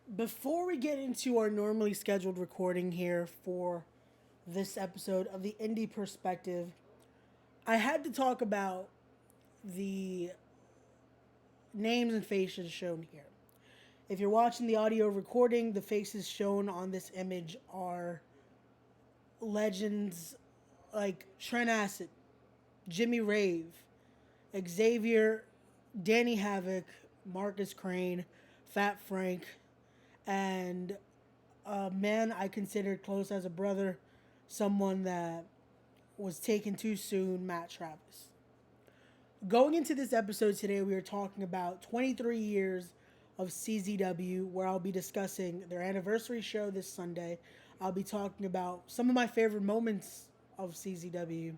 Before we get into our normally scheduled recording here for this episode of the Indy Perspective, I had to talk about the names and faces shown here. If you're watching the audio recording, the faces shown on this image are legends like Trent Acid, Jimmy Rave, Xavier, Danny Havoc, Marcus Crane, Fat Frank, and a man I considered close as a brother, someone that was taken too soon, Matt Travis. Going into this episode today, we are talking about 23 years of CZW, where I'll be discussing their anniversary show this Sunday. I'll be talking about some of my favorite moments of CZW,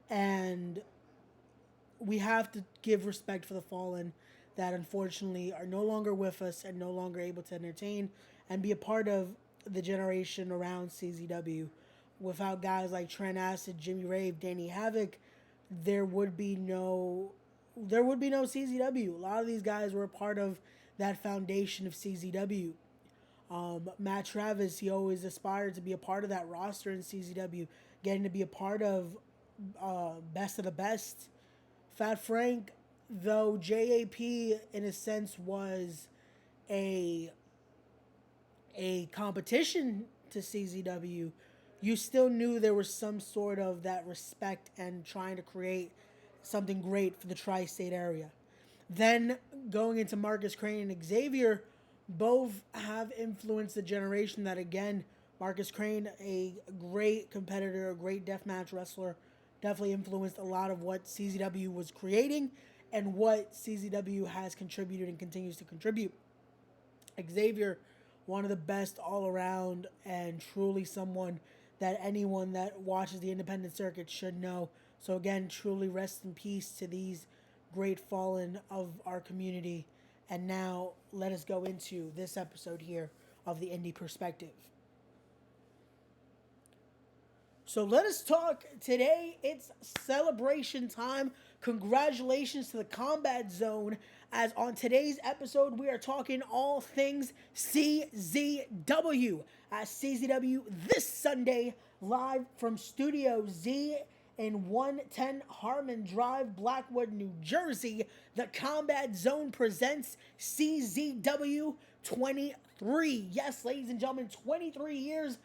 and we have to give respect for the fallen that unfortunately are no longer with us and no longer able to entertain and be a part of the generation around CZW. Without guys like Trent Acid, Jimmy Rave, Danny Havoc, there would be no CZW. A lot of these guys were a part of that foundation of CZW. Matt Travis, he always aspired to be a part of that roster in CZW, getting to be a part of Best of the Best. Fat Frank, though JAP in a sense was a competition to CZW, you still knew there was some sort of that respect and trying to create something great for the tri-state area. Then going into Marcus Crane and Xavier, both have influenced the generation that again, Marcus Crane, a great competitor, a great deathmatch wrestler, definitely influenced a lot of what CZW was creating and what CZW has contributed and continues to contribute. Xavier, one of the best all around and truly someone that anyone that watches the independent circuit should know. So again, truly rest in peace to these great fallen of our community. And now let us go into this episode here of the Indie Perspective. So let us talk today. It's celebration time. Congratulations to the Combat Zone. As on today's episode, we are talking all things CZW. At CZW this Sunday, live from Studio Z in 110 Harmon Drive, Blackwood, New Jersey. The Combat Zone presents CZW 23. Yes, ladies and gentlemen, 23 years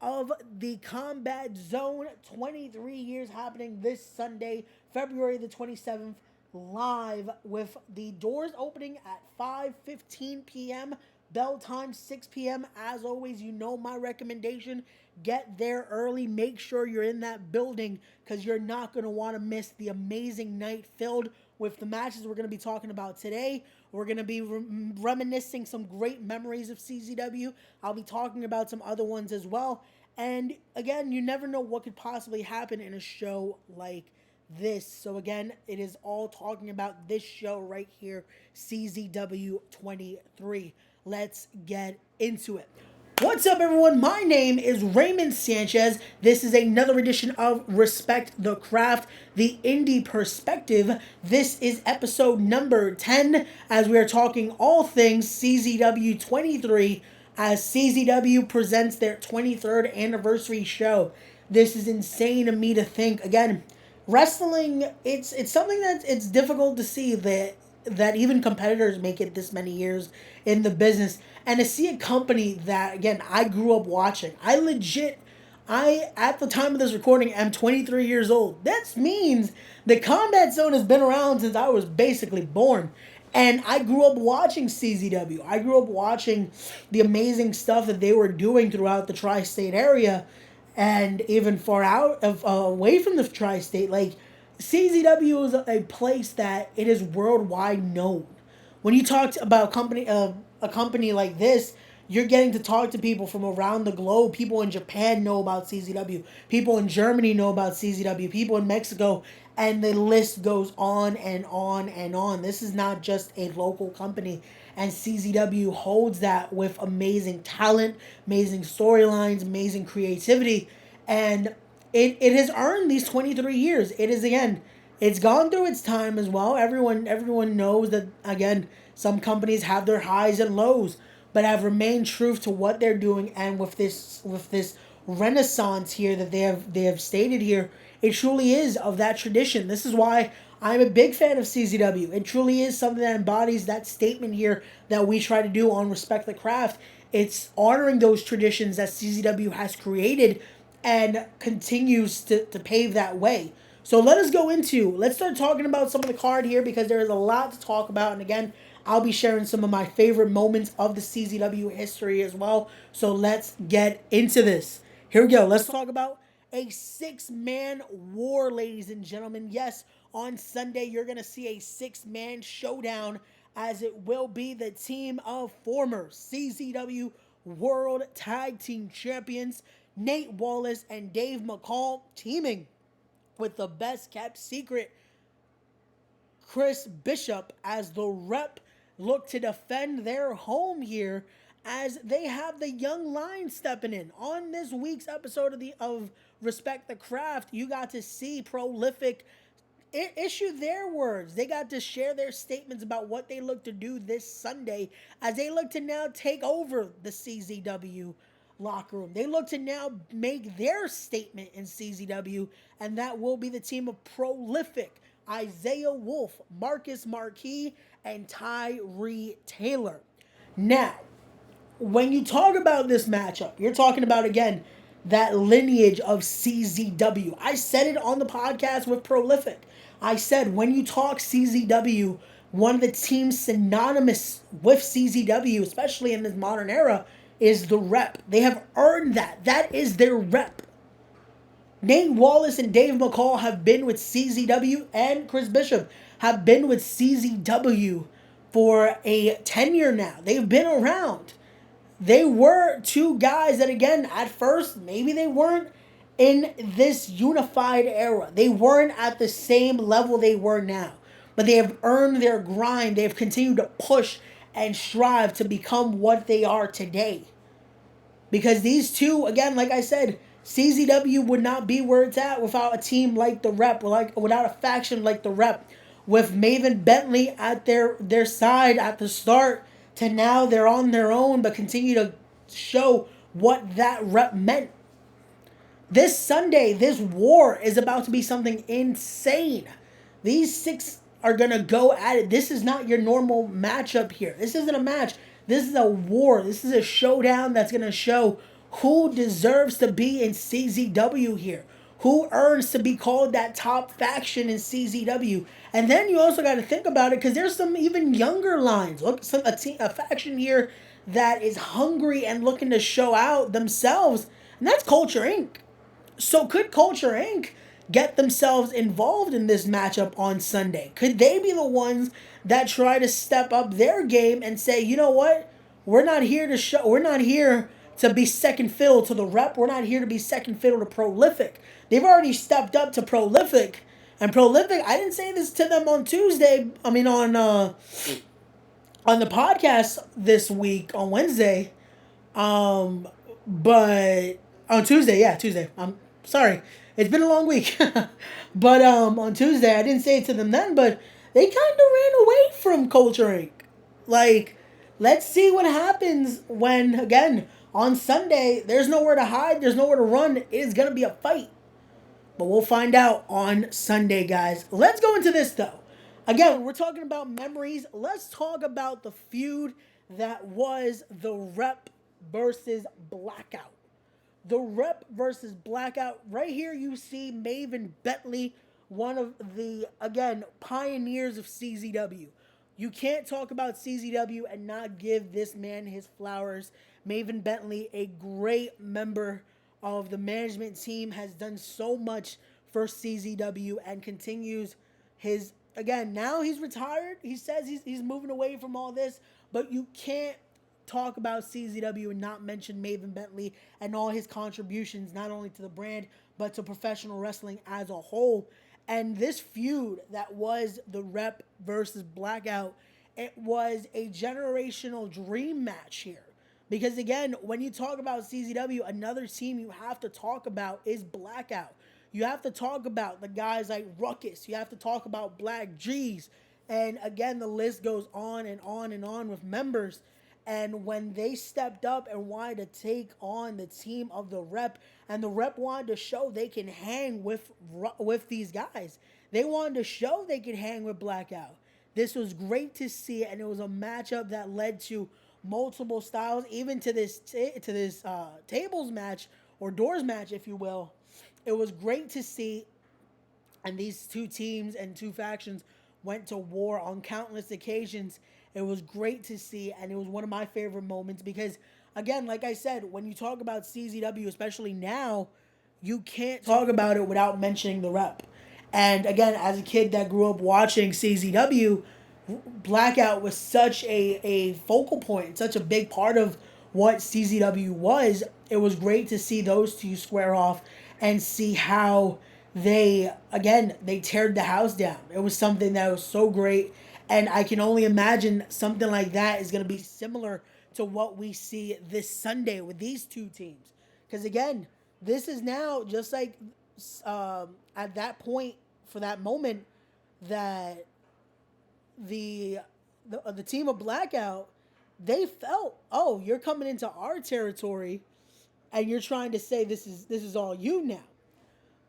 of the Combat Zone. 23 years happening this Sunday, February the 27th, live with the doors opening at 5:15 p.m. Bell time 6 p.m. As always, you know my recommendation. Get there early. Make sure you're in that building because you're not going to want to miss the amazing night filled with the matches we're going to be talking about today. We're going to be reminiscing some great memories of CZW. I'll be talking about some other ones as well. And again, you never know what could possibly happen in a show like this. So again, it is all talking about this show right here, CZW 23. Let's get into it. What's up, everyone? My name is Raymond Sanchez. This is another edition of Respect the Craft, the Indie Perspective. This is episode number 10 as we are talking all things CZW 23 as CZW presents their 23rd anniversary show. This is insane to me to think. Again, wrestling, it's something that it's difficult to see that even competitors make it this many years in the business, and to see a company that again I grew up watching. I at the time of this recording am 23 years old. That means the Combat Zone has been around since I was basically born. And I grew up watching CZW. I grew up watching the amazing stuff that they were doing throughout the tri-state area and even far out of away from the tri-state. Like CZW is a place that it is worldwide known. When you talk about a company like this, you're getting to talk to people from around the globe. People in Japan know about CZW. People in Germany know about CZW. People in Mexico, and the list goes on and on and on. This is not just a local company, and CZW holds that with amazing talent, amazing storylines, amazing creativity, and it has earned these 23 years. It is again, it's gone through its time as well. Everyone knows that again, some companies have their highs and lows. but have remained true to what they're doing. And with this renaissance here that they have stated here, it truly is of that tradition. This is why I'm a big fan of CZW. It truly is something that embodies that statement here that we try to do on Respect the Craft. It's honoring those traditions that CZW has created and continues to pave that way. So let's start talking about some of the card here because there is a lot to talk about. And again, I'll be sharing some of my favorite moments of the CZW history as well. So let's get into this. Here we go. Let's talk about a six-man war, ladies and gentlemen. Yes, on Sunday, you're going to see a six-man showdown as it will be the team of former CZW World Tag Team Champions Nate Wallace and Dave McCall teaming with the best kept secret Chris Bishop as the Rep look to defend their home here as they have the young lion stepping in. On this week's episode of Respect the Craft, you got to see Prolific issue their words. They got to share their statements about what they look to do this Sunday as they look to now take over the CZW locker room. They look to now make their statement in CZW, and that will be the team of Prolific, Isaiah Wolf, Marcus Marquis, and Tyree Taylor. Now, when you talk about this matchup, you're talking about, again, that lineage of CZW. I said it on the podcast with Prolific. I said, when you talk CZW, one of the teams synonymous with CZW, especially in this modern era, is the Rep. They have earned that. That is their Rep. Nate Wallace and Dave McCall have been with CZW, and Chris Bishop have been with CZW for a tenure now. They've been around. They were two guys that, again, at first, maybe they weren't in this unified era. They weren't at the same level they were now. But they have earned their grind. They have continued to push and strive to become what they are today. Because these two, again, like I said, CZW would not be where it's at without a team like the Rep, without a faction like the Rep. With Maven Bentley at their side at the start, to now they're on their own, but continue to show what that Rep meant. This Sunday, this war is about to be something insane. These six are going to go at it. This is not your normal matchup here. This isn't a match. This is a war. This is a showdown that's going to show who deserves to be in CZW here. Who earns to be called that top faction in CZW. And then you also got to think about it because there's some even younger lines. Look, a faction here that is hungry and looking to show out themselves. And that's Culture Inc. So could Culture Inc. get themselves involved in this matchup on Sunday? Could they be the ones that try to step up their game and say, you know what? We're not here to be second fiddle to the Rep. We're not here to be second fiddle to Prolific. They've already stepped up to Prolific. And Prolific, I didn't say this to them on Tuesday. I mean, on the podcast this week, on Wednesday. But on Tuesday. I'm sorry. It's been a long week. But on Tuesday, I didn't say it to them then, but they kind of ran away from Culture Inc. Like, let's see what happens when, again, on Sunday, there's nowhere to hide, there's nowhere to run. It is going to be a fight. But we'll find out on Sunday, guys. Let's go into this, though. Again, when we're talking about memories, let's talk about the feud that was the Rep versus Blackout. The Rep versus Blackout. Right here you see Maven Bentley, one of the, again, pioneers of CZW. You can't talk about CZW and not give this man his flowers. Maven Bentley, a great member of the management team, has done so much for CZW and continues his, again, now he's retired. He says he's moving away from all this, but you can't talk about CZW and not mention Maven Bentley and all his contributions, not only to the brand, but to professional wrestling as a whole. And this feud that was the Rep versus Blackout, it was a generational dream match here. Because again, when you talk about CZW, another team you have to talk about is Blackout. You have to talk about the guys like Ruckus. You have to talk about Black G's. And again, the list goes on and on and on with members. And when they stepped up and wanted to take on the team of the Rep, and the Rep wanted to show they can hang with these guys, they wanted to show they could hang with Blackout. This was great to see, and it was a matchup that led to multiple styles, even to this tables match or doors match, if you will. It was great to see, and these two teams and two factions went to war on countless occasions. It was great to see, and it was one of my favorite moments because, again, like I said, when you talk about CZW, especially now, you can't talk about it without mentioning the Rep. And again, as a kid that grew up watching CZW, Blackout was such a focal point, such a big part of what CZW was. It was great to see those two square off and see how they teared the house down. It was something that was so great, and I can only imagine something like that is going to be similar to what we see this Sunday with these two teams. Because again, this is now just like at that point for that moment that the team of Blackout, they felt, oh, you're coming into our territory, and you're trying to say this is all you now.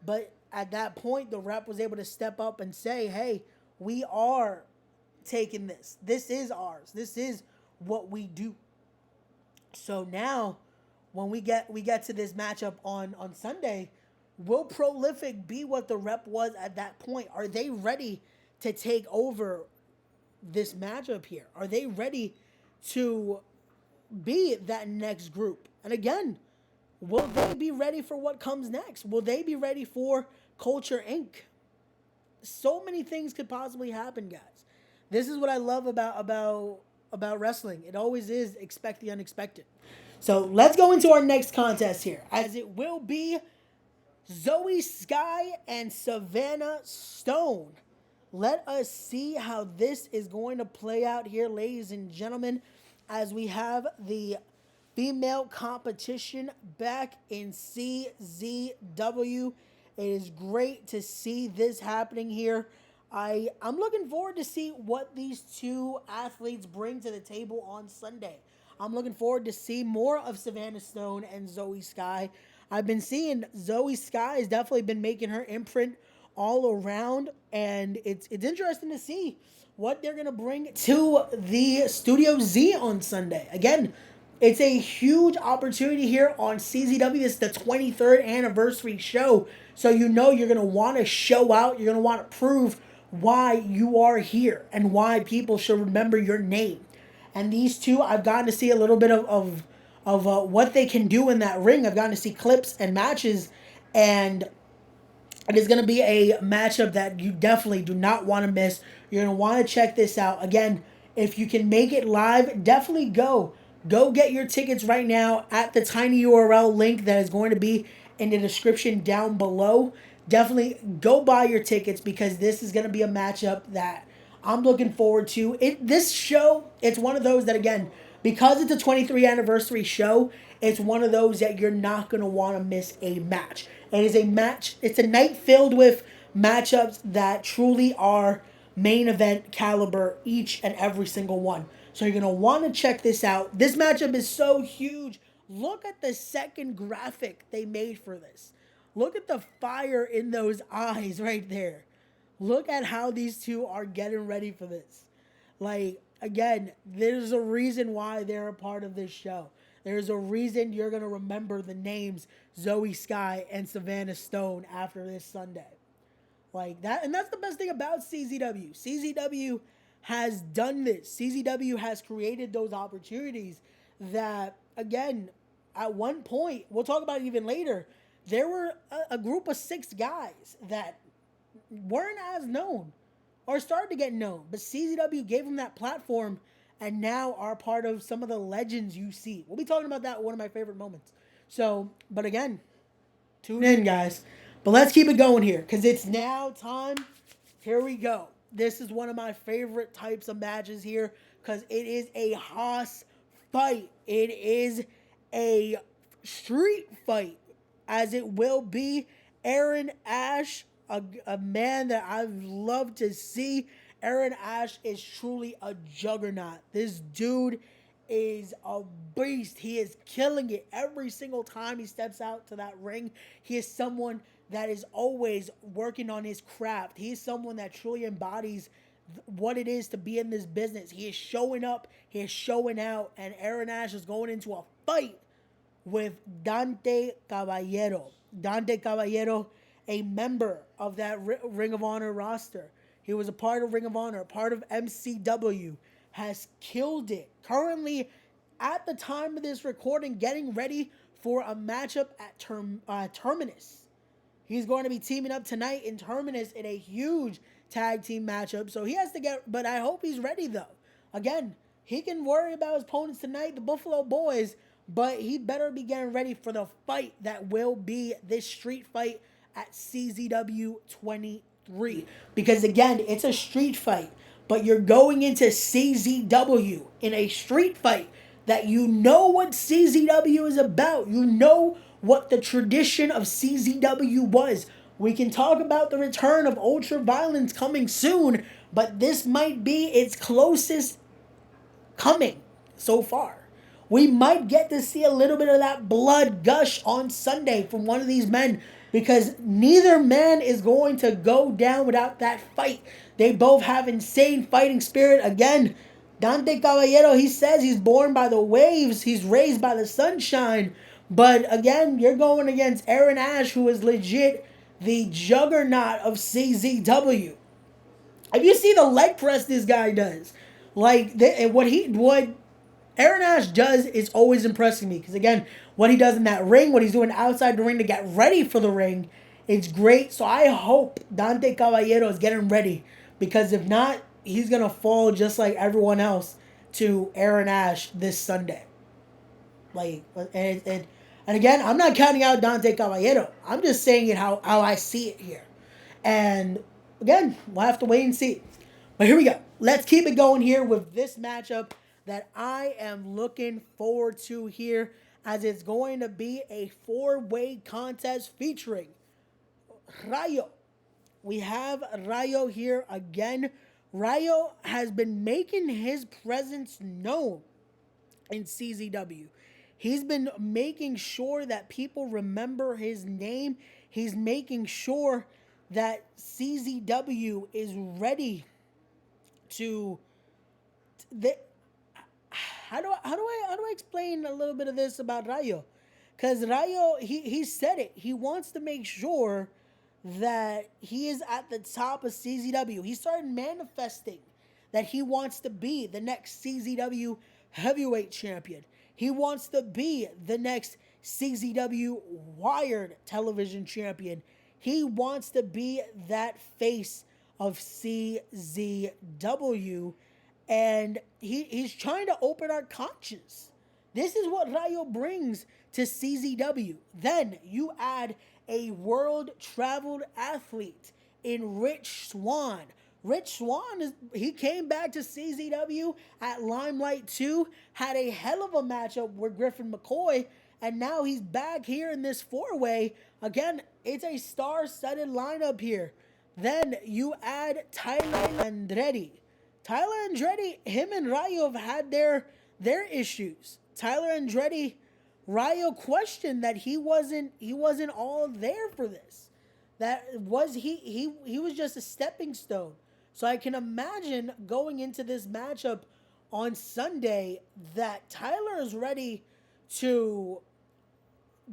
But at that point, the Rep was able to step up and say, hey, we are taking this. This is ours. This is what we do. So now, when we get to this matchup on Sunday, will Prolific be what the Rep was at that point? Are they ready to take over this matchup here? Are they ready to be that next group? And again, will they be ready for what comes next? Will they be ready for Culture Inc? So many things could possibly happen, guys. This is what I love about wrestling. It always is expect the unexpected. So let's go into our next contest here, as it will be Zoe Sky and Savannah Stone. Let us see how this is going to play out here, ladies and gentlemen, as we have the female competition back in CZW. It is great to see this happening here. I'm looking forward to see what these two athletes bring to the table on Sunday. I'm looking forward to see more of Savannah Stone and Zoe Sky. I've been seeing Zoe Sky has definitely been making her imprint all around, and it's interesting to see what they're going to bring to the Studio Z on Sunday. Again, it's a huge opportunity here on CZW. It's the 23rd anniversary show, so you know you're going to want to show out. You're going to want to prove why you are here and why people should remember your name. And these two, I've gotten to see a little bit of what they can do in that ring. I've gotten to see clips and matches, and it is going to be a matchup that you definitely do not want to miss. You're going to want to check this out. Again, if you can make it live, definitely go. Go get your tickets right now at the tiny URL link that is going to be in the description down below. Definitely go buy your tickets because this is going to be a matchup that I'm looking forward to. This show, it's one of those that, again, because it's a 23rd anniversary show, it's one of those that you're not going to want to miss a match. It is a match. It's a night filled with matchups that truly are main event caliber, each and every single one. So you're going to want to check this out. This matchup is so huge. Look at the second graphic they made for this. Look at the fire in those eyes right there. Look at how these two are getting ready for this. Like, again, there's a reason why they're a part of this show. There's a reason you're going to remember the names Zoe Sky and Savannah Stone after this Sunday. Like that, and that's the best thing about CZW. CZW has done this. CZW has created those opportunities that, again, at one point, we'll talk about it even later, there were a group of 6 guys that weren't as known or started to get known, but CZW gave them that platform and now are part of some of the legends you see. We'll be talking about that, one of my favorite moments. So, but again, tune in, guys. But let's keep it going here because it's now time. Here we go. This is one of my favorite types of matches here because it is a hoss fight. It is a street fight, as it will be. Aaron Ash, a man that I've loved to see. Aaron Ash is truly a juggernaut. This dude is a beast. He is killing it every single time he steps out to that ring. He is someone that is always working on his craft. He is someone that truly embodies what it is to be in this business. He is showing up, he is showing out, and Aaron Ash is going into a fight with Dante Caballero. Dante Caballero, a member of that Ring of Honor roster. He was a part of Ring of Honor, part of MCW, has killed it. Currently, at the time of this recording, getting ready for a matchup at Terminus. He's going to be teaming up tonight in Terminus in a huge tag team matchup. So he has to but I hope he's ready though. Again, he can worry about his opponents tonight, the Buffalo Boys, but he better be getting ready for the fight that will be this street fight at CZW 23. Because again, it's a street fight, but you're going into CZW in a street fight that you know what CZW is about. You know what the tradition of CZW was. We can talk about the return of Ultra Violence coming soon, but this might be its closest coming so far. We might get to see a little bit of that blood gush on Sunday from one of these men, because neither man is going to go down without that fight. They both have insane fighting spirit. Again, Dante Caballero, he says he's born by the waves, he's raised by the sunshine. But again, you're going against Aaron Ash, who is legit the juggernaut of CZW. If you see the leg press this guy does, like what Aaron Ash does is always impressing me. Because again, what he does in that ring, what he's doing outside the ring to get ready for the ring, it's great. So I hope Dante Caballero is getting ready, because if not, he's gonna fall just like everyone else to Aaron Ash this Sunday. And again, I'm not counting out Dante Caballero. I'm just saying it how I see it here. And again, we'll have to wait and see. But here we go. Let's keep it going here with this matchup that I am looking forward to here, as it's going to be a 4-way contest featuring Rayo. We have Rayo here again. Rayo has been making his presence known in CZW. He's been making sure that people remember his name. He's making sure that CZW is ready to. How do I explain a little bit of this about Rayo? Because Rayo, he said it. He wants to make sure that he is at the top of CZW. He started manifesting that he wants to be the next CZW heavyweight champion. He wants to be the next CZW Wired television champion. He wants to be that face of CZW, and he's trying to open our conscience. This is what Rayo brings to CZW. Then you add a world-traveled athlete in Rich Swann. Rich Swann, he came back to CZW at Limelight 2, had a hell of a matchup with Griffin McCoy, and now he's back here in this 4-way. Again, it's a star-studded lineup here. Then you add Tyler Andretti. Tyler Andretti, him and Rayo have had their issues. Tyler Andretti, Rayo questioned that he wasn't all there for this. That was he was just a stepping stone. So I can imagine going into this matchup on Sunday that Tyler is ready to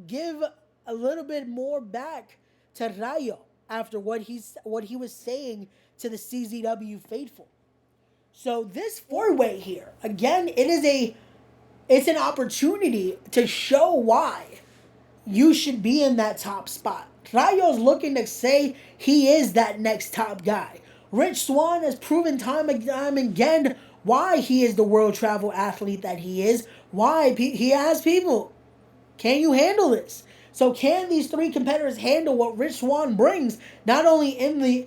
give a little bit more back to Rayo after what he was saying to the CZW faithful. So this 4-way here, again, it's an opportunity to show why you should be in that top spot. Rayo's looking to say he is that next top guy. Rich Swann has proven time and time again why he is the world travel athlete that he is. Why he asks people, can you handle this? So can these 3 competitors handle what Rich Swann brings, not only in the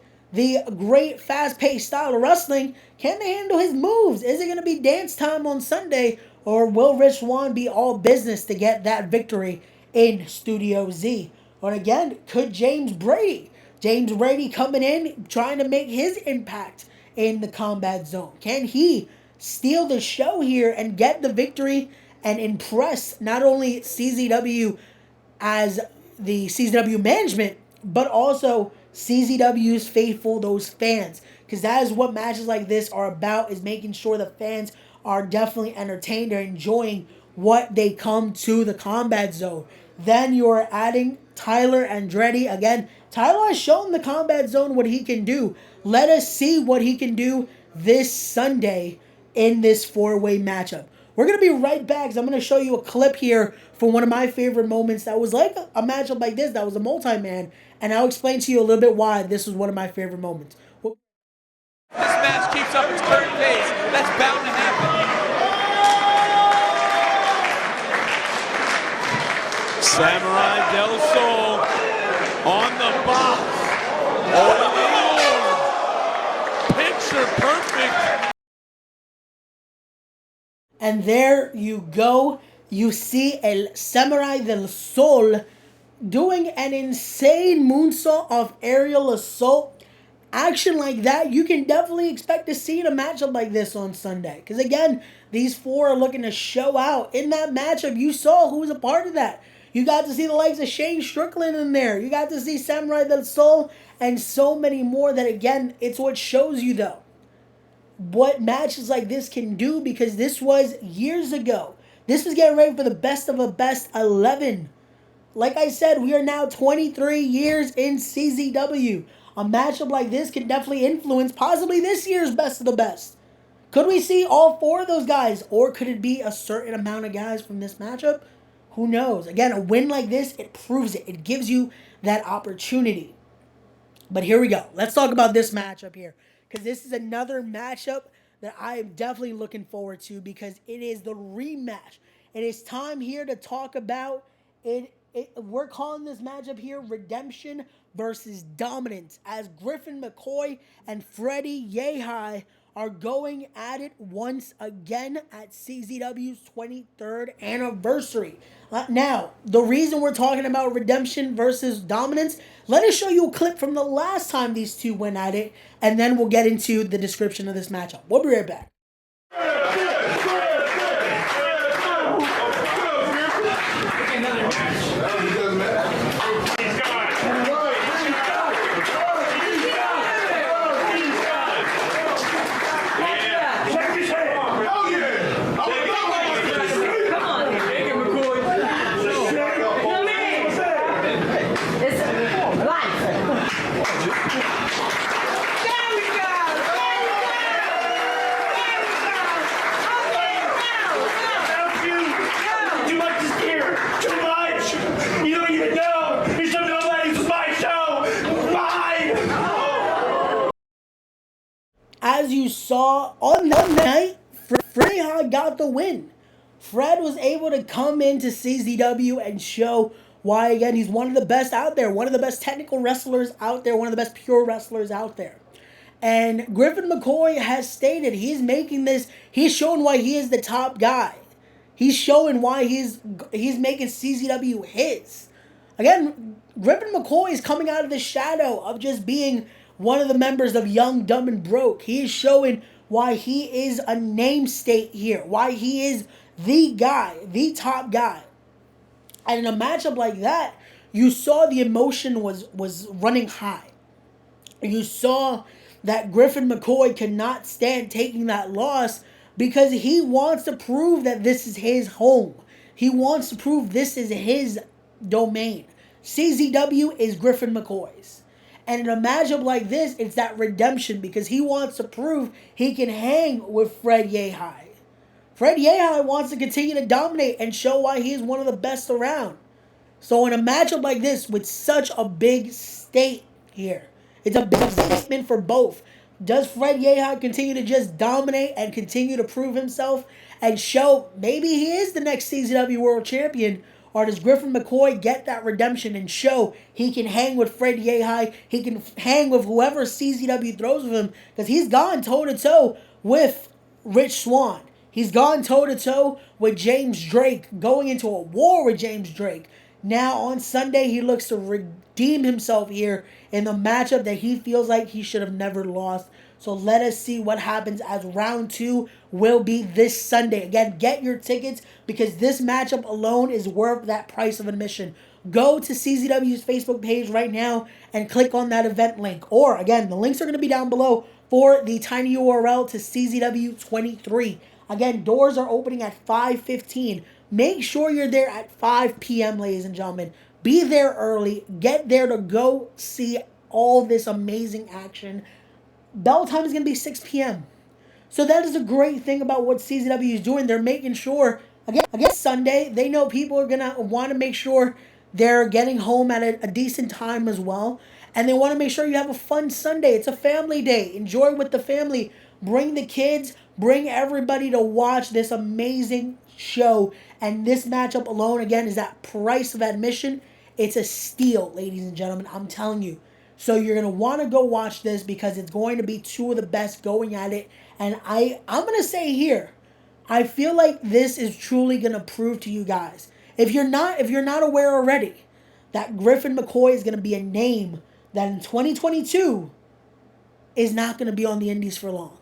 great fast-paced style of wrestling, can they handle his moves? Is it going to be dance time on Sunday, or will Rich Swann be all business to get that victory in Studio Z? Or again, could James Brady coming in, trying to make his impact in the combat zone? Can he steal the show here and get the victory and impress not only CZW as the CZW management, but also CZW's faithful, those fans. Because that is what matches like this are about, is making sure the fans are definitely entertained or enjoying what they come to the Combat Zone. Then you're adding Tyler Andretti. Again, Tyler has shown the Combat Zone what he can do. Let us see what he can do this Sunday in this four-way matchup. We're going to be right back. I'm going to show you a clip here for one of my favorite moments that was like a matchup like this, that was a multi-man, and I'll explain to you a little bit why this was one of my favorite moments. This match keeps up its current pace. That's bound to happen. Samurai del Sol on the box. Over the orb. Picture perfect. And there you go. You see El Samurai del Sol doing an insane moonsault of aerial assault. Action like that, you can definitely expect to see in a matchup like this on Sunday. Because again, these four are looking to show out. In that matchup, you saw who was a part of that. You got to see the likes of Shane Strickland in there. You got to see Samurai del Sol and so many more that, again, it's what shows you, though, what matches like this can do, because this was years ago. This was getting ready for the best of a best 11. Like I said, we are now 23 years in CZW. A matchup like this can definitely influence possibly this year's best of the best. Could we see all four of those guys? Or could it be a certain amount of guys from this matchup? Who knows? Again, a win like this, it proves it. It gives you that opportunity. But here we go. Let's talk about this matchup here, because this is another matchup that I am definitely looking forward to, because it is the rematch. It is time here to talk about it. We're calling this matchup here Redemption versus Dominance, as Griffin McCoy and Freddie Yehai are going at it once again at CZW's 23rd anniversary. Now, the reason we're talking about Redemption versus Dominance, let us show you a clip from the last time these two went at it, and then we'll get into the description of this matchup. We'll be right back. As you saw on that night, Freya got the win. Fred was able to come into CZW and show why, again, he's one of the best out there, one of the best technical wrestlers out there, one of the best pure wrestlers out there. And Griffin McCoy has stated he's making this, he's showing why he is the top guy. He's showing why he's making CZW his. Again, Griffin McCoy is coming out of the shadow of just being one of the members of Young, Dumb, and Broke. He is showing why he is a namesake here, why he is the guy, the top guy. And in a matchup like that, you saw the emotion was running high. You saw that Griffin McCoy could not stand taking that loss, because he wants to prove that this is his home. He wants to prove this is his domain. CZW is Griffin McCoy's. And in a matchup like this, it's that redemption, because he wants to prove he can hang with Fred Yehai. Fred Yehai wants to continue to dominate and show why he is one of the best around. So in a matchup like this, with such a big stake here, it's a big statement for both. Does Fred Yehai continue to just dominate and continue to prove himself and show maybe he is the next CZW World Champion? Or does Griffin McCoy get that redemption and show he can hang with Fred Yehai, he can hang with whoever CZW throws with him? Because he's gone toe-to-toe with Rich Swann. He's gone toe-to-toe with James Drake, going into a war with James Drake. Now on Sunday, he looks to redeem himself here in the matchup that he feels like he should have never lost. So let us see what happens, as round 2 will be this Sunday. Again, get your tickets because this matchup alone is worth that price of admission. Go to CZW's Facebook page right now and click on that event link. Or again, the links are going to be down below for the tiny URL to CZW 23. Again, doors are opening at 5:15. Make sure you're there at 5 p.m., ladies and gentlemen. Be there early. Get there to go see all this amazing action. Bell time is going to be 6 p.m. So that is a great thing about what CZW is doing. They're making sure, again Sunday, they know people are going to want to make sure they're getting home at a decent time as well. And they want to make sure you have a fun Sunday. It's a family day. Enjoy with the family. Bring the kids. Bring everybody to watch this amazing show. And this matchup alone, again, is that price of admission. It's a steal, ladies and gentlemen. I'm telling you. So you're going to want to go watch this because it's going to be two of the best going at it. And I'm going to say here, I feel like this is truly going to prove to you guys, if you're not aware already, that Griffin McCoy is going to be a name that in 2022 is not going to be on the Indies for long.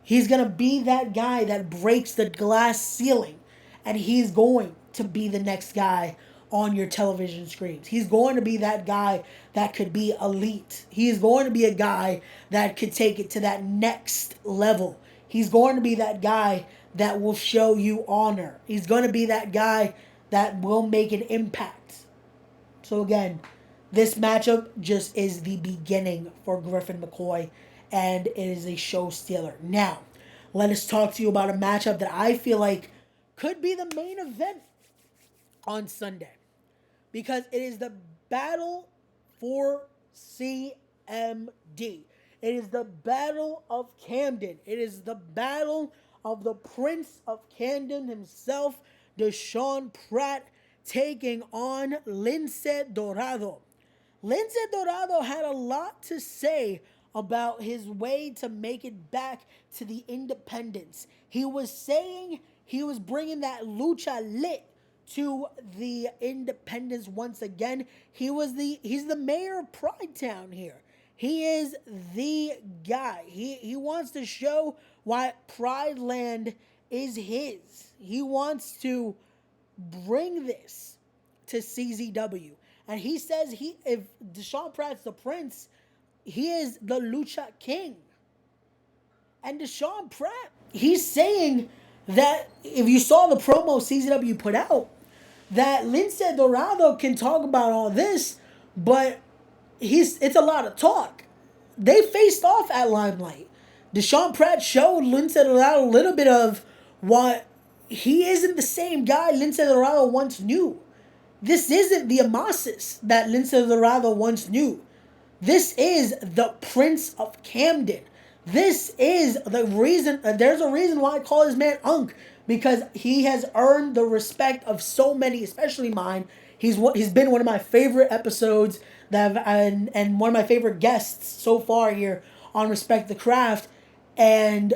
He's going to be that guy that breaks the glass ceiling, and he's going to be the next guy on your television screens. He's going to be that guy that could be elite. He's going to be a guy that could take it to that next level. He's going to be that guy that will show you honor. He's going to be that guy that will make an impact. So again, this matchup just is the beginning for Griffin McCoy, and it is a show stealer. Now, let us talk to you about a matchup that I feel like could be the main event on Sunday, because it is the battle for CMD. It is the battle of Camden. It is the battle of the Prince of Camden himself, Deshaun Pratt, taking on Lince Dorado. Lince Dorado had a lot to say about his way to make it back to the independents. He was saying he was bringing that lucha lit to the independents once again. He's the mayor of Pride Town here. He is the guy. He wants to show why Pride Land is his. He wants to bring this to CZW. And he says if Deshaun Pratt's the prince, he is the Lucha King. And Deshaun Pratt, he's saying that if you saw the promo CZW put out, that Lince Dorado can talk about all this, but it's a lot of talk. They faced off at Limelight. Deshaun Pratt showed Lince Dorado a little bit of what he isn't the same guy Lince Dorado once knew. This isn't the Amasis that Lince Dorado once knew. This is the Prince of Camden. This is the reason. There's a reason why I call this man Unk, because he has earned the respect of so many, especially mine. He's been one of my favorite episodes and one of my favorite guests so far here on Respect the Craft. And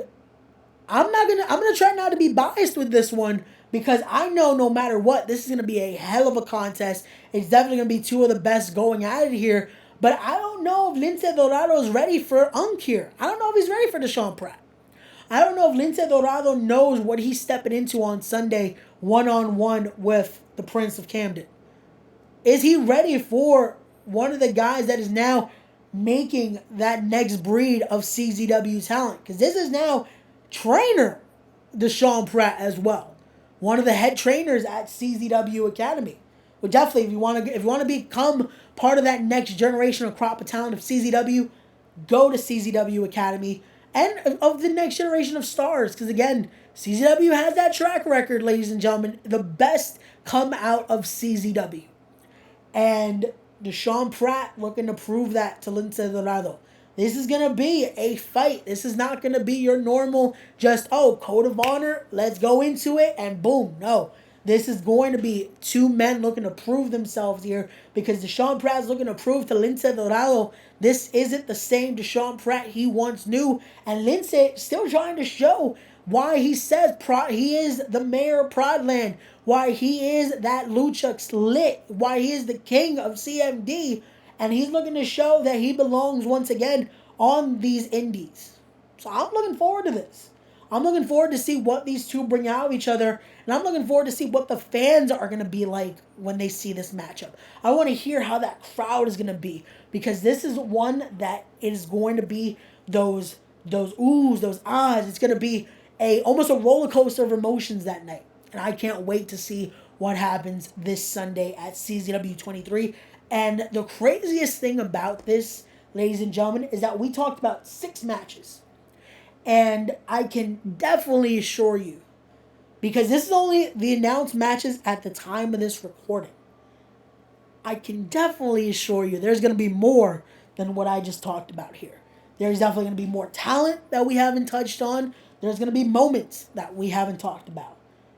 I'm gonna try not to be biased with this one, because I know no matter what, this is gonna be a hell of a contest. It's definitely gonna be two of the best going at it here. But I don't know if Lince Dorado is ready for Unk here. I don't know if he's ready for Deshaun Pratt. I don't know if Lince Dorado knows what he's stepping into on Sunday one-on-one with the Prince of Camden. Is he ready for one of the guys that is now making that next breed of CZW talent? Because this is now trainer Deshaun Pratt as well. One of the head trainers at CZW Academy. Well, definitely, if you want to become part of that next generation of crop of talent of CZW, go to CZW Academy and of the next generation of stars. Because again, CZW has that track record, ladies and gentlemen. The best come out of CZW. And Deshaun Pratt looking to prove that to Lince Dorado. This is going to be a fight. This is not going to be your normal just, code of honor, let's go into it, and boom. No. This is going to be two men looking to prove themselves here, because Deshaun Pratt is looking to prove to Lince Dorado this isn't the same Deshaun Pratt he once knew. And Lince still trying to show why he says he is the mayor of Pride Land, why he is that Lucha lit, why he is the king of CMD. And he's looking to show that he belongs once again on these indies. So I'm looking forward to this. I'm looking forward to see what these two bring out of each other, and I'm looking forward to see what the fans are going to be like when they see this matchup. I want to hear how that crowd is going to be, because this is one that is going to be those oohs, those ahs. It's going to be almost a roller coaster of emotions that night, and I can't wait to see what happens this Sunday at CZW 23. And the craziest thing about this, ladies and gentlemen, is that we talked about 6 matches. And I can definitely assure you, because this is only the announced matches at the time of this recording, I can definitely assure you there's going to be more than what I just talked about here. There's definitely going to be more talent that we haven't touched on. There's going to be moments that we haven't talked about.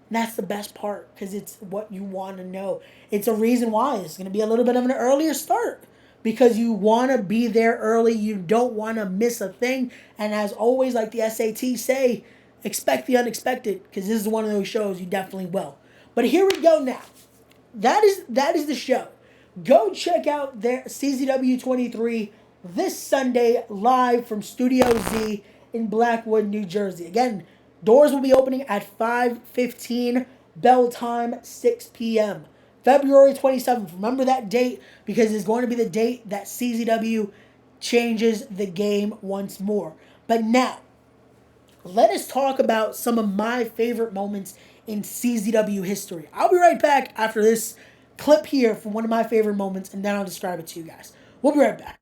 And that's the best part, because it's what you want to know. It's a reason why it's going to be a little bit of an earlier start, because you want to be there early. You don't want to miss a thing. And as always, like the SAT say, expect the unexpected, because this is one of those shows you definitely will. But here we go now. That is the show. Go check out their CZW 23 this Sunday live from Studio Z in Blackwood, New Jersey. Again, doors will be opening at 5:15, bell time 6 p.m. February 27th. Remember that date, because it's going to be the date that CZW changes the game once more. But now, let us talk about some of my favorite moments in CZW history. I'll be right back after this clip here from one of my favorite moments, and then I'll describe it to you guys. We'll be right back.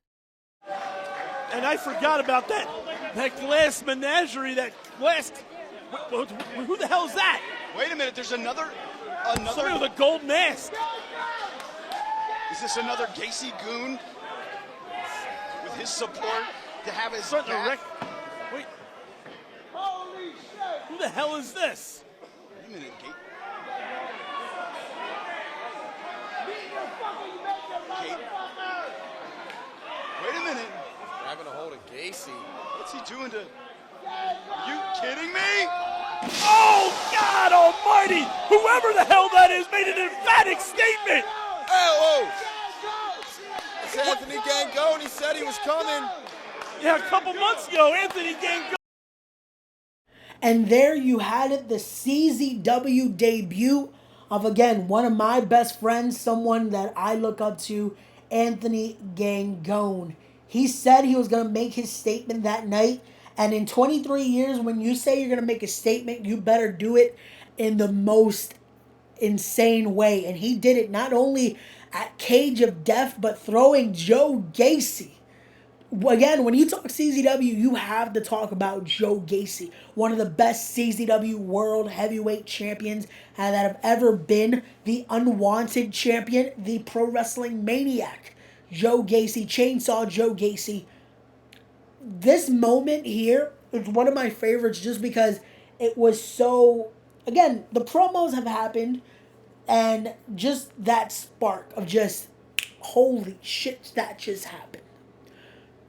And I forgot about that glass menagerie, that glass. Who the hell is that? Wait a minute, there's another. Somebody with a gold mask. Is this another Gacy goon with his support to have his back? Wait. Holy shit! Who the hell is this? Wait a minute, Wait a minute. Grabbing a hold of Gacy. What's he doing to? Are you kidding me? Oh, God almighty! Whoever the hell that is made an emphatic statement! Oh! It's Anthony Gangone. He said he was coming. Yeah, a couple months ago, Anthony Gangone. And there you had it, the CZW debut of, again, one of my best friends, someone that I look up to, Anthony Gangone. He said he was going to make his statement that night. And in 23 years, when you say you're going to make a statement, you better do it in the most insane way. And he did it not only at Cage of Death, but throwing Joe Gacy. Again, when you talk CZW, you have to talk about Joe Gacy, one of the best CZW World Heavyweight Champions that have ever been, the unwanted champion, the pro wrestling maniac, Joe Gacy, Chainsaw Joe Gacy. This moment here is one of my favorites, just because it was so, again, the promos have happened, and just that spark of just, holy shit, that just happened.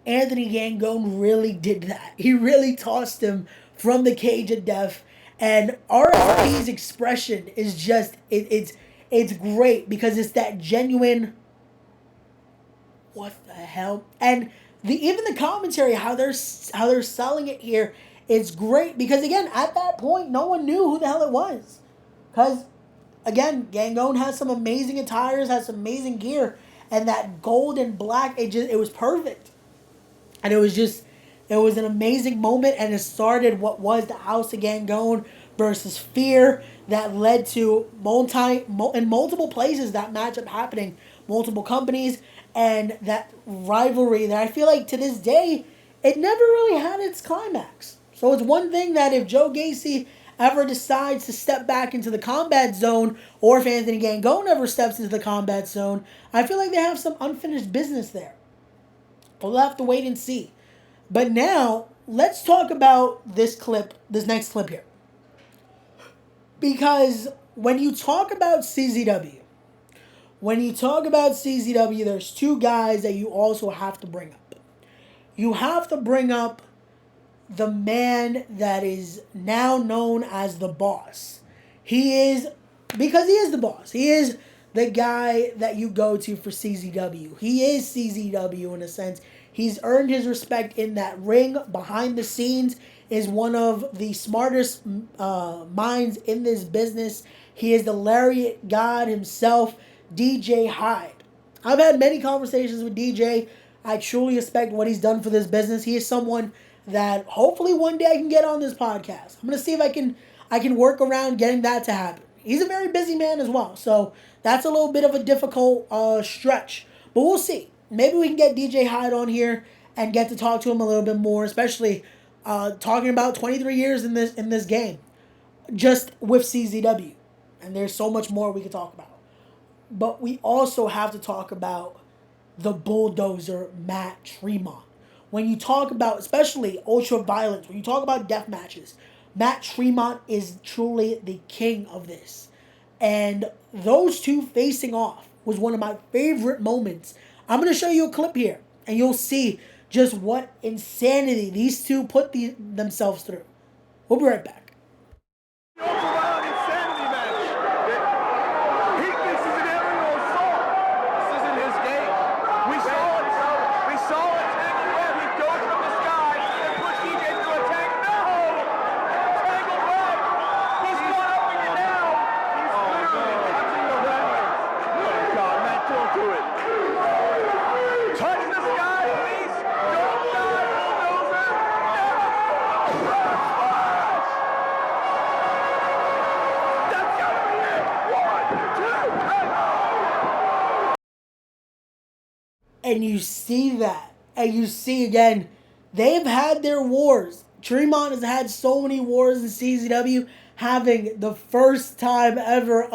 Anthony Gangone really did that. He really tossed him from the Cage of Death, and RFP's expression is just, it's great, because it's that genuine, what the hell? And even the commentary, how they're selling it here, it's great, because again, at that point, no one knew who the hell it was, because again, Gangone has some amazing attires, has some amazing gear, and that gold and black, it was perfect, and it was an amazing moment, and it started what was the House of Gangone versus Fear that led to in multiple places that matchup happening, multiple companies. And that rivalry that I feel like to this day, it never really had its climax. So it's one thing that if Joe Gacy ever decides to step back into the combat zone, or if Anthony Gangone ever steps into the combat zone, I feel like they have some unfinished business there. We'll have to wait and see. But now, let's talk about this next clip here. Because when you talk about CZW, there's two guys that you also have to bring up. You have to bring up the man that is now known as the boss. Because he is the boss. He is the guy that you go to for CZW. He is CZW in a sense. He's earned his respect in that ring. Behind the scenes is one of the smartest minds in this business. He is the lariat god himself, DJ Hyde. I've had many conversations with DJ. I truly respect what he's done for this business. He is someone that hopefully one day I can get on this podcast. I'm gonna see if I can work around getting that to happen. He's a very busy man as well, so that's a little bit of a difficult stretch. But we'll see. Maybe we can get DJ Hyde on here and get to talk to him a little bit more, especially talking about 23 years in this game, just with CZW. And there's so much more we could talk about. But we also have to talk about the bulldozer Matt Tremont. When you talk about, especially ultra violence, when you talk about death matches, Matt Tremont is truly the king of this. And those two facing off was one of my favorite moments. I'm going to show you a clip here, and you'll see just what insanity these two put themselves through. We'll be right back. And you see that. And you see again, they've had their wars. Tremont has had so many wars in CZW, having the first time ever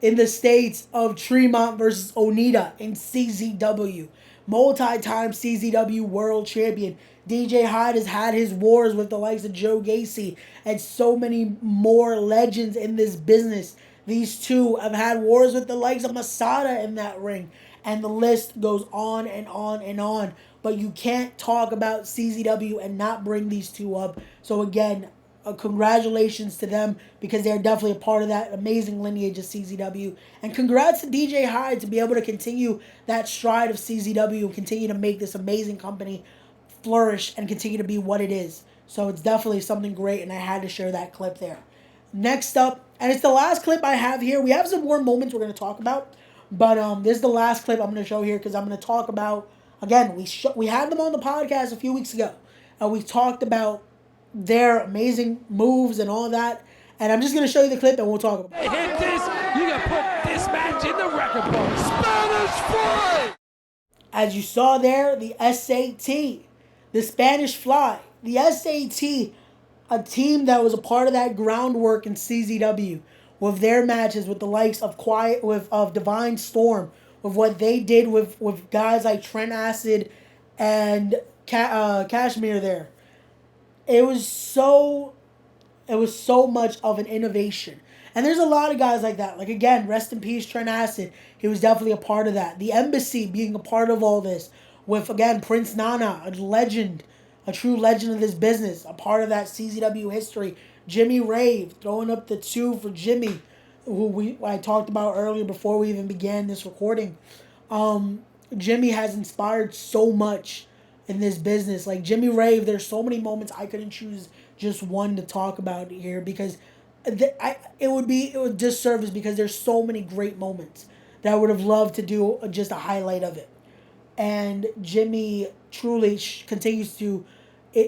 in the States of Tremont versus Onita in CZW. Multi-time CZW World Champion. DJ Hyde has had his wars with the likes of Joe Gacy and so many more legends in this business. These two have had wars with the likes of Masada in that ring. And the list goes on and on and on. But you can't talk about CZW and not bring these two up. So again, congratulations to them, because they're definitely a part of that amazing lineage of CZW. And congrats to DJ Hyde to be able to continue that stride of CZW and continue to make this amazing company flourish and continue to be what it is. So it's definitely something great, and I had to share that clip there. Next up, and it's the last clip I have here. We have some more moments we're going to talk about. But this is the last clip I'm going to show here, because I'm going to talk about, again, we had them on the podcast a few weeks ago. And we talked about their amazing moves and all that. And I'm just going to show you the clip and we'll talk about it. Hit this, you can put this match in the record book. Spanish Fly! As you saw there, the SAT, the Spanish Fly, the SAT, a team that was a part of that groundwork in CZW. With their matches with the likes of Divine Storm, with what they did with guys like Trent Acid and Kashmir there. It was so much of an innovation. And there's a lot of guys like that. Like, again, rest in peace, Trent Acid. He was definitely a part of that. The Embassy being a part of all this. With, again, Prince Nana, a legend, a true legend of this business, a part of that CZW history. Jimmy Rave, throwing up the 2 for Jimmy, who I talked about earlier before we even began this recording. Jimmy has inspired so much in this business. Like Jimmy Rave, there's so many moments I couldn't choose just one to talk about here, because it would disservice, because there's so many great moments that I would have loved to do just a highlight of it. And Jimmy truly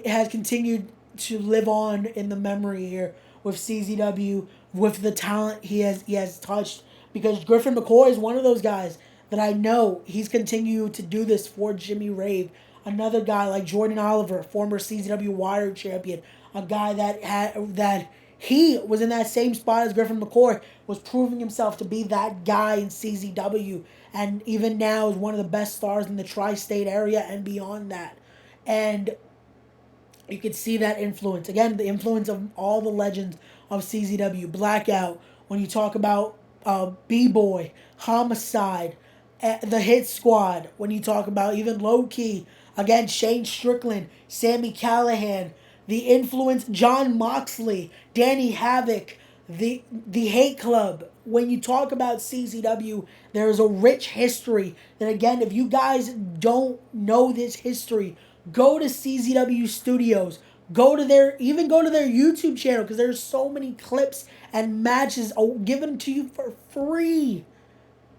has continued to live on in the memory here with CZW, with the talent he has touched, because Griffin McCoy is one of those guys that I know he's continued to do this for Jimmy Rave. Another guy like Jordan Oliver, former CZW Wire champion, a guy that he was in that same spot as Griffin McCoy, was proving himself to be that guy in CZW, and even now is one of the best stars in the tri-state area and beyond that. And you could see that influence. Again, the influence of all the legends of CZW. Blackout, when you talk about B-Boy, Homicide, the Hit Squad, when you talk about even Low Key, again, Shane Strickland, Sammy Callahan, the influence, John Moxley, Danny Havoc, the Hate Club. When you talk about CZW, there is a rich history. That again, if you guys don't know this history, go to CZW Studios. Go to their YouTube channel because there's so many clips and matches given to you for free.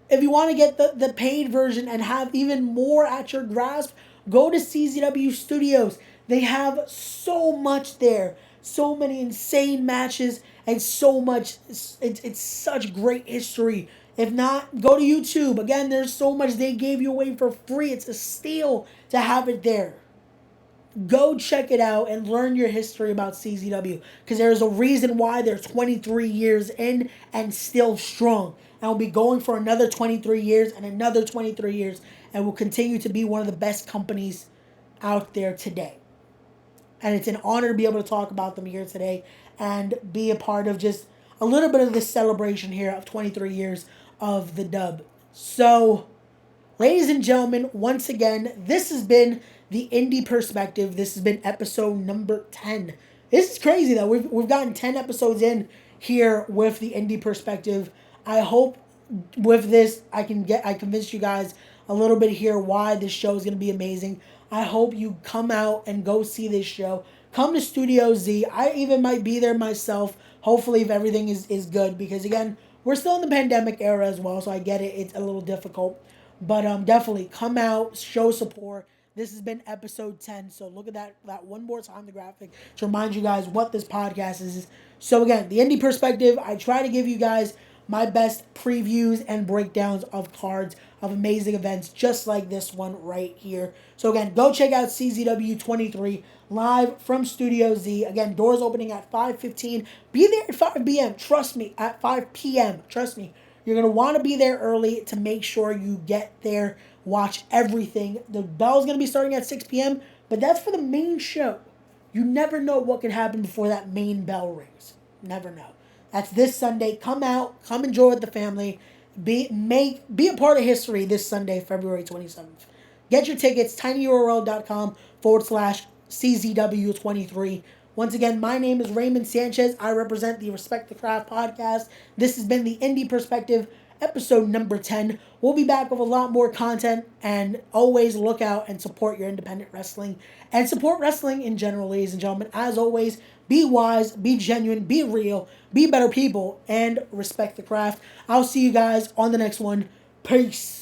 If you want to get the paid version and have even more at your grasp, go to CZW Studios. They have so much there. So many insane matches and so much. It's such great history. If not, go to YouTube. Again, there's so much they gave you away for free. It's a steal to have it there. Go check it out and learn your history about CZW because there's a reason why they're 23 years in and still strong. And will be going for another 23 years and another 23 years and will continue to be one of the best companies out there today. And it's an honor to be able to talk about them here today and be a part of just a little bit of this celebration here of 23 years of the dub. So, ladies and gentlemen, once again, this has been the Indy Perspective. This has been episode number 10. This is crazy though. We've gotten 10 episodes in here with the Indy Perspective. I hope with this I convinced you guys a little bit here why this show is going to be amazing. I hope you come out and go see this show. Come to Studio Z. I even might be there myself. Hopefully if everything is good because again, we're still in the pandemic era as well, so I get it. It's a little difficult. But definitely come out, show support. This has been episode 10. So look at that one more time, the graphic, to remind you guys what this podcast is. So again, the Indie Perspective, I try to give you guys my best previews and breakdowns of cards of amazing events just like this one right here. So again, go check out CZW 23 live from Studio Z. Again, doors opening at 5:15. Be there at 5 p.m. Trust me, at 5 p.m. Trust me. You're going to want to be there early to make sure you get there, watch everything. The bell's going to be starting at 6 p.m., but that's for the main show. You never know what can happen before that main bell rings. Never know. That's this Sunday. Come out. Come enjoy with the family. Be a part of history this Sunday, February 27th. Get your tickets, tinyurl.com/CZW23. Once again, my name is Raymond Sanchez. I represent the Respect the Craft podcast. This has been the Indie Perspective, episode number 10. We'll be back with a lot more content, and always look out and support your independent wrestling and support wrestling in general, ladies and gentlemen. As always, be wise, be genuine, be real, be better people, and respect the craft. I'll see you guys on the next one. Peace.